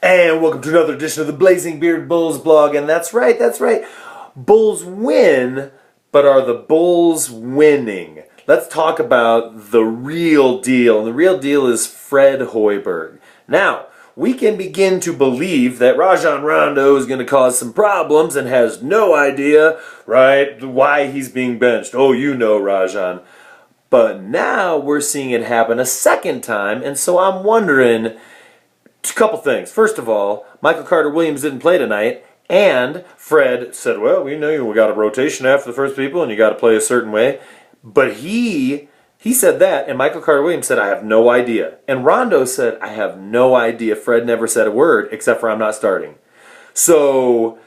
And welcome to another edition of the Blazing Beard Bulls blog. And that's right. Bulls win, but are the Bulls winning? Let's talk about the real deal. And the real deal is Fred Hoiberg. Now, we can begin to believe that Rajon Rondo is going to cause some problems and has no idea, right, why he's being benched. Oh, you know, Rajon. But now we're seeing it happen a second time, and so I'm wondering a couple things. First of all, Michael Carter-Williams didn't play tonight, and Fred said, well, we know we got a rotation after the first people, and you got to play a certain way. But he said that, and Michael Carter-Williams said, I have no idea. And Rondo said, I have no idea. Fred never said a word, except for I'm not starting. So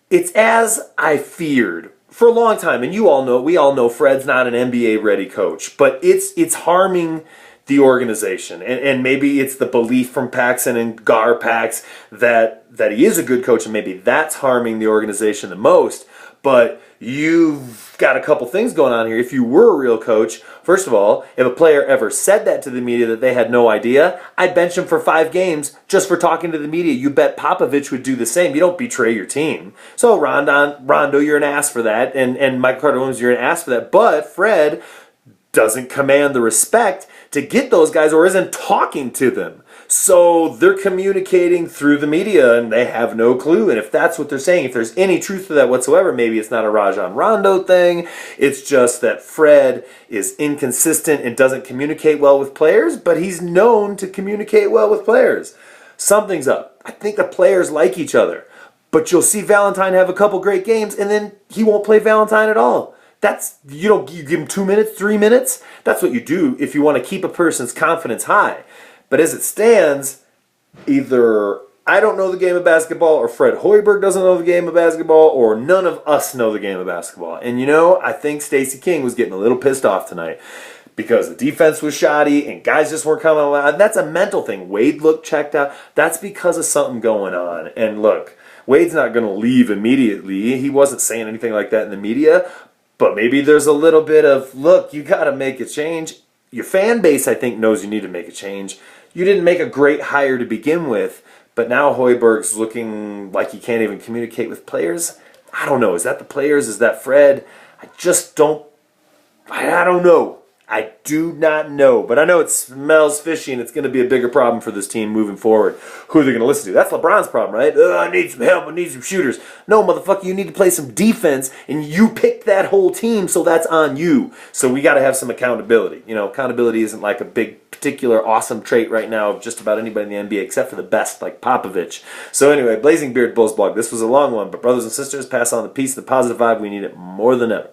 it's as I feared for a long time, and we all know Fred's not an NBA-ready coach, but it's harming the organization, and maybe it's the belief from Paxson and Pax that he is a good coach, and maybe that's harming the organization the most. But you've got a couple things going on here. If you were a real coach, first of all, if a player ever said that to the media that they had no idea, I'd bench him for 5 games just for talking to the media. You bet Popovich would do the same. You don't betray your team. So Rondo, you're an ass for that, and Michael Carter-Williams, you're an ass for that. But Fred doesn't command the respect to get those guys or isn't talking to them. So they're communicating through the media and they have no clue. And if that's what they're saying, if there's any truth to that whatsoever, maybe it's not a Rajon Rondo thing. It's just that Fred is inconsistent and doesn't communicate well with players, but he's known to communicate well with players. Something's up. I think the players like each other. But you'll see Valentine have a couple great games and then he won't play Valentine at all. You give him 2 minutes, 3 minutes. That's what you do if you want to keep a person's confidence high. But as it stands, either I don't know the game of basketball, or Fred Hoiberg doesn't know the game of basketball, or none of us know the game of basketball. And I think Stacey King was getting a little pissed off tonight because the defense was shoddy and guys just weren't coming alive. That's a mental thing. Wade looked checked out. That's because of something going on. And look, Wade's not going to leave immediately. He wasn't saying anything like that in the media. But maybe there's a little bit of, look, you got to make a change. Your fan base, I think, knows you need to make a change. You didn't make a great hire to begin with, but now Hoiberg's looking like he can't even communicate with players. I don't know. Is that the players? Is that Fred? I don't know. I do not know. But I know it smells fishy, and it's going to be a bigger problem for this team moving forward. Who are they going to listen to? That's LeBron's problem, right? I need some help. I need some shooters. No, motherfucker, you need to play some defense, and you picked that whole team, so that's on you. So we got to have some accountability. Accountability isn't like a big, particular, awesome trait right now of just about anybody in the NBA, except for the best, like Popovich. So anyway, Blazing Beard Bulls blog. This was a long one, but brothers and sisters, pass on the peace, the positive vibe. We need it more than ever.